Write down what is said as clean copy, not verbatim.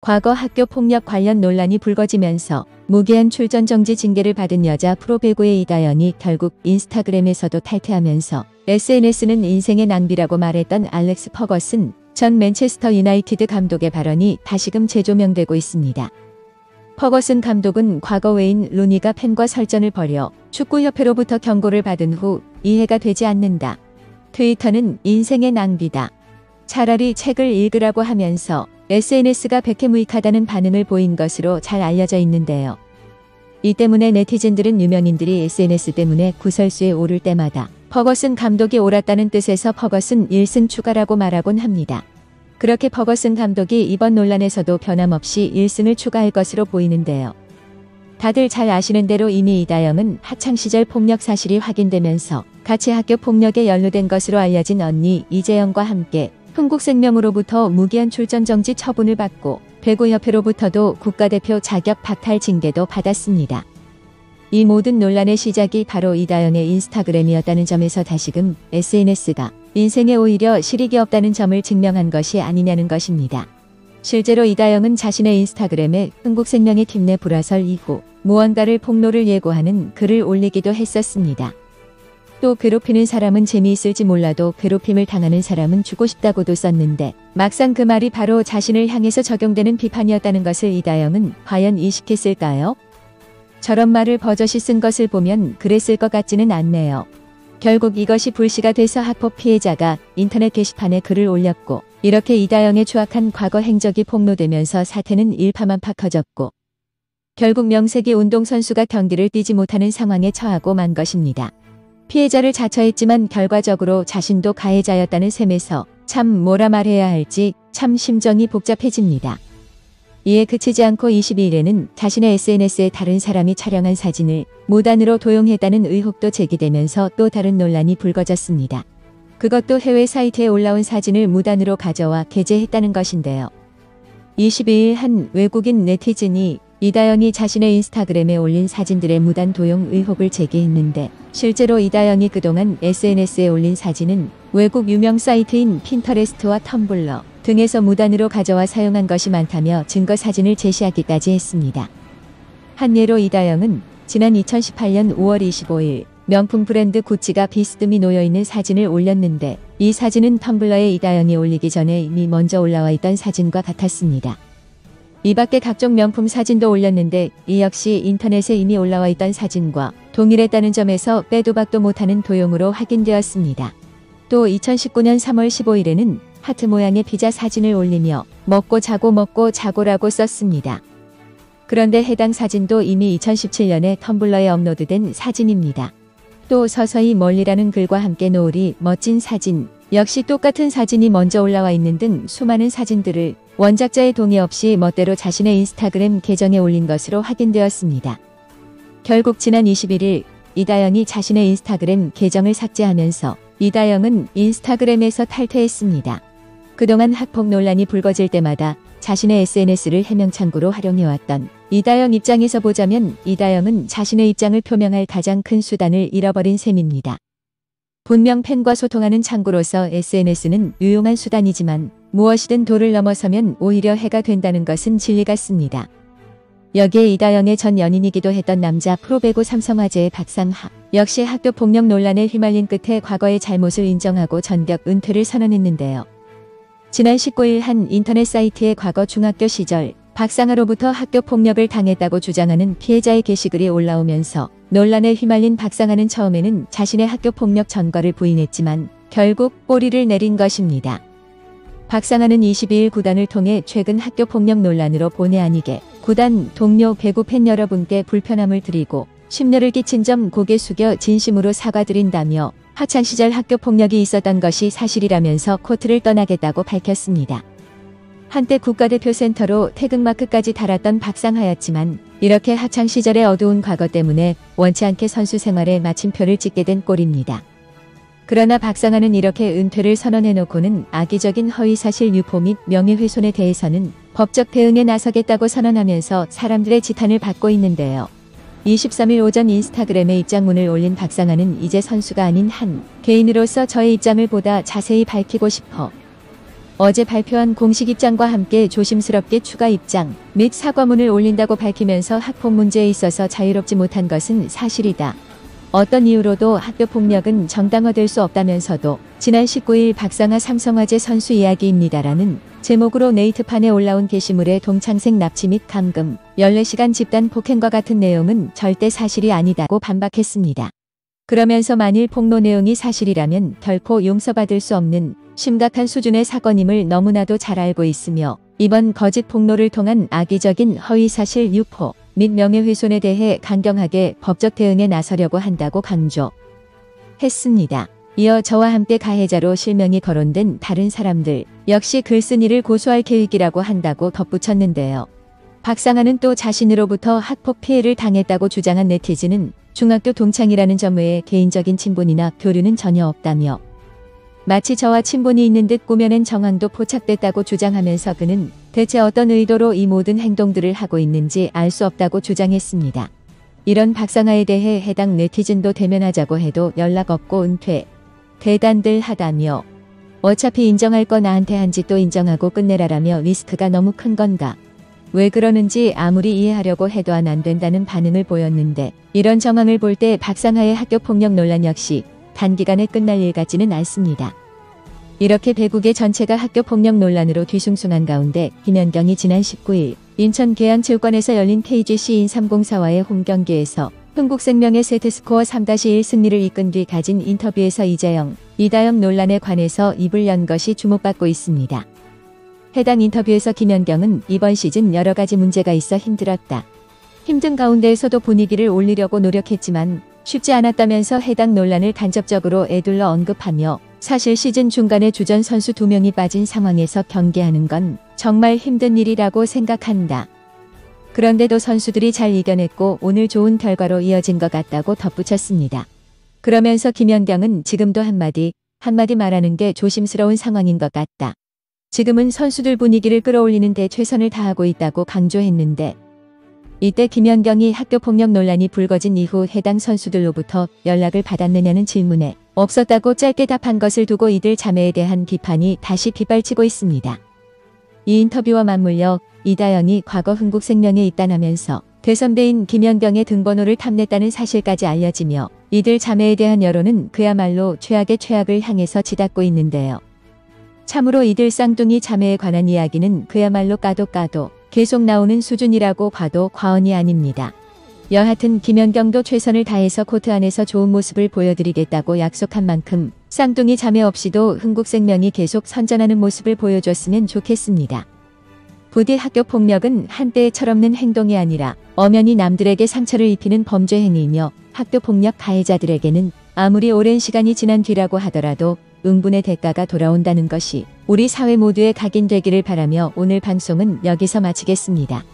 과거 학교 폭력 관련 논란이 불거지면서 무기한 출전 정지 징계를 받은 여자 프로배구의 이다영이 결국 인스타그램에서도 탈퇴하면서 SNS는 인생의 낭비라고 말했던 알렉스 퍼거슨 전 맨체스터 유나이티드 감독의 발언이 다시금 재조명되고 있습니다. 퍼거슨 감독은 과거 외인 루니가 팬과 설전을 벌여 축구협회로부터 경고를 받은 후 이해가 되지 않는다. 트위터는 인생의 낭비다. 차라리 책을 읽으라고 하면서 SNS가 백해무익하다는 반응을 보인 것으로 잘 알려져 있는데요. 이 때문에 네티즌들은 유명인들이 SNS 때문에 구설수에 오를 때마다 퍼거슨 감독이 옳았다는 뜻에서 퍼거슨 1승 추가라고 말하곤 합니다. 그렇게 퍼거슨 감독이 이번 논란에서도 변함없이 1승을 추가할 것으로 보이는데요. 다들 잘 아시는 대로 이미 이다영은 학창시절 폭력 사실이 확인되면서 같이 학교 폭력에 연루된 것으로 알려진 언니 이재영과 함께 흥국생명으로부터 무기한 출전 정지 처분을 받고 배구협회로부터도 국가대표 자격 박탈 징계도 받았습니다. 이 모든 논란의 시작이 바로 이다영의 인스타그램이었다는 점에서 다시금 SNS가 인생에 오히려 실익이 없다는 점을 증명한 것이 아니냐는 것입니다. 실제로 이다영은 자신의 인스타그램에 흥국생명의 팀 내 불화설 이후 무언가를 폭로를 예고하는 글을 올리기도 했었습니다. 또 괴롭히는 사람은 재미있을지 몰라도 괴롭힘을 당하는 사람은 주고 싶다고도 썼는데 막상 그 말이 바로 자신을 향해서 적용되는 비판이었다는 것을 이다영은 과연 인식했을까요? 저런 말을 버젓이 쓴 것을 보면 그랬을 것 같지는 않네요. 결국 이것이 불씨가 돼서 학폭 피해자가 인터넷 게시판에 글을 올렸고 이렇게 이다영의 추악한 과거 행적이 폭로되면서 사태는 일파만파 커졌고 결국 명색이 운동선수가 경기를 뛰지 못하는 상황에 처하고 만 것입니다. 피해자를 자처했지만 결과적으로 자신도 가해자였다는 셈에서 참 뭐라 말해야 할지 참 심정이 복잡해집니다. 이에 그치지 않고 22일에는 자신의 SNS에 다른 사람이 촬영한 사진을 무단으로 도용했다는 의혹도 제기되면서 또 다른 논란이 불거졌습니다. 그것도 해외 사이트에 올라온 사진을 무단으로 가져와 게재했다는 것인데요. 22일 한 외국인 네티즌이 이다영이 자신의 인스타그램에 올린 사진들의 무단 도용 의혹을 제기했는데 실제로 이다영이 그동안 SNS에 올린 사진은 외국 유명 사이트인 핀터레스트와 텀블러 등에서 무단으로 가져와 사용한 것이 많다며 증거 사진을 제시하기까지 했습니다. 한 예로 이다영은 지난 2018년 5월 25일 명품 브랜드 구찌가 비스듬히 놓여있는 사진을 올렸는데 이 사진은 텀블러에 이다영이 올리기 전에 이미 먼저 올라와 있던 사진과 같았습니다. 이 밖에 각종 명품 사진도 올렸는데 이 역시 인터넷에 이미 올라와 있던 사진과 동일했다는 점에서 빼도 박도 못하는 도용으로 확인되었습니다. 또 2019년 3월 15일에는 하트 모양의 피자 사진을 올리며 먹고 자고라고 썼습니다. 그런데 해당 사진도 이미 2017년에 텀블러에 업로드된 사진입니다. 또 서서히 멀리라는 글과 함께 노을이 멋진 사진, 역시 똑같은 사진이 먼저 올라와 있는 등 수많은 사진들을 원작자의 동의 없이 멋대로 자신의 인스타그램 계정에 올린 것으로 확인되었습니다. 결국 지난 21일 이다영이 자신의 인스타그램 계정을 삭제하면서 이다영은 인스타그램에서 탈퇴했습니다. 그동안 학폭 논란이 불거질 때마다 자신의 SNS를 해명창구로 활용해왔던 이다영 입장에서 보자면 이다영은 자신의 입장을 표명할 가장 큰 수단을 잃어버린 셈입니다. 분명 팬과 소통하는 창구로서 SNS는 유용한 수단이지만 무엇이든 도를 넘어서면 오히려 해가 된다는 것은 진리 같습니다. 여기에 이다영의 전 연인이기도 했던 남자 프로배구 삼성화재의 박상하 역시 학교 폭력 논란에 휘말린 끝에 과거의 잘못을 인정하고 전격 은퇴를 선언했는데요. 지난 19일 한 인터넷 사이트에 과거 중학교 시절 박상하로부터 학교 폭력을 당했다고 주장하는 피해자의 게시글이 올라오면서 논란에 휘말린 박상하는 처음에는 자신의 학교 폭력 전과를 부인했지만 결국 꼬리를 내린 것입니다. 박상하는 22일 구단을 통해 최근 학교 폭력 논란으로 본의 아니게 구단, 동료, 배구 팬 여러분께 불편함을 드리고 심려를 끼친 점 고개 숙여 진심으로 사과드린다며 학창시절 학교 폭력이 있었던 것이 사실이라면서 코트를 떠나겠다고 밝혔습니다. 한때 국가대표 센터로 태극마크까지 달았던 박상하였지만 이렇게 학창시절의 어두운 과거 때문에 원치 않게 선수 생활에 마침표를 찍게 된 꼴입니다. 그러나 박상하는 이렇게 은퇴를 선언해놓고는 악의적인 허위사실 유포 및 명예훼손에 대해서는 법적 대응에 나서겠다고 선언하면서 사람들의 지탄을 받고 있는데요. 23일 오전 인스타그램에 입장문을 올린 박상하는 이제 선수가 아닌 한 개인으로서 저의 입장을 보다 자세히 밝히고 싶어 어제 발표한 공식 입장과 함께 조심스럽게 추가 입장 및 사과문을 올린다고 밝히면서 학폭 문제에 있어서 자유롭지 못한 것은 사실이다. 어떤 이유로도 학교폭력은 정당화될 수 없다면서도 지난 19일 박상아 삼성화재 선수 이야기입니다라는 제목으로 네이트판에 올라온 게시물의 동창생 납치 및 감금, 14시간 집단 폭행과 같은 내용은 절대 사실이 아니다고 반박했습니다. 그러면서 만일 폭로 내용이 사실이라면 결코 용서받을 수 없는 심각한 수준의 사건임을 너무나도 잘 알고 있으며 이번 거짓 폭로를 통한 악의적인 허위사실 유포 및 명예훼손에 대해 강경하게 법적 대응에 나서려고 한다고 강조했습니다. 이어 저와 함께 가해자로 실명이 거론된 다른 사람들 역시 글쓴이를 고소할 계획이라고 한다고 덧붙였는데요. 박상아는 또 자신으로부터 학폭 피해를 당했다고 주장한 네티즌은 중학교 동창이라는 점 외에 개인적인 친분이나 교류는 전혀 없다며 마치 저와 친분이 있는 듯 꾸며낸 정황도 포착됐다고 주장하면서 그는 대체 어떤 의도로 이 모든 행동들을 하고 있는지 알 수 없다고 주장했습니다. 이런 박상아에 대해 해당 네티즌도 대면하자고 해도 연락 없고 은퇴, 대단들 하다며 어차피 인정할 거 나한테 한 짓도 인정하고 끝내라라며 리스크가 너무 큰 건가. 왜 그러는지 아무리 이해하려고 해도 안 된다는 반응을 보였는데 이런 정황을 볼 때 박상아의 학교폭력 논란 역시 단기간에 끝날 일 같지는 않습니다. 이렇게 배국의 전체가 학교폭력 논란으로 뒤숭숭한 가운데 김연경이 지난 19일 인천 계양체육관에서 열린 KGC 인304와의 홈경기에서 흥국생명의 세트스코어 3-1 승리를 이끈 뒤 가진 인터뷰에서 이다영 논란에 관해서 입을 연 것이 주목받고 있습니다. 해당 인터뷰에서 김연경은 이번 시즌 여러 가지 문제가 있어 힘들었다. 힘든 가운데에서도 분위기를 올리려고 노력했지만 쉽지 않았다면서 해당 논란을 간접적으로 에둘러 언급하며 사실 시즌 중간에 주전 선수 2명이 빠진 상황에서 경기하는 건 정말 힘든 일이라고 생각한다. 그런데도 선수들이 잘 이겨냈고 오늘 좋은 결과로 이어진 것 같다고 덧붙였습니다. 그러면서 김연경은 지금도 한마디 말하는 게 조심스러운 상황인 것 같다. 지금은 선수들 분위기를 끌어올리는 데 최선을 다하고 있다고 강조했는데 이때 김연경이 학교폭력 논란이 불거진 이후 해당 선수들로부터 연락을 받았느냐는 질문에 없었다고 짧게 답한 것을 두고 이들 자매에 대한 비판이 다시 빗발치고 있습니다. 이 인터뷰와 맞물려 이다영이 과거 흥국생명에 입단하면서 대선배인 김연경의 등번호를 탐냈다는 사실까지 알려지며 이들 자매에 대한 여론은 그야말로 최악의 최악을 향해서 치닫고 있는데요. 참으로 이들 쌍둥이 자매에 관한 이야기는 그야말로 까도 계속 나오는 수준이라고 봐도 과언이 아닙니다. 여하튼 김연경도 최선을 다해서 코트 안에서 좋은 모습을 보여드리겠다고 약속한 만큼 쌍둥이 자매 없이도 흥국생명이 계속 선전하는 모습을 보여줬으면 좋겠습니다. 부디 학교폭력은 한때의 철없는 행동이 아니라 엄연히 남들에게 상처를 입히는 범죄 행위이며 학교폭력 가해자들에게는 아무리 오랜 시간이 지난 뒤라고 하더라도 응분의 대가가 돌아온다는 것이 우리 사회 모두에 각인되기를 바라며 오늘 방송은 여기서 마치겠습니다.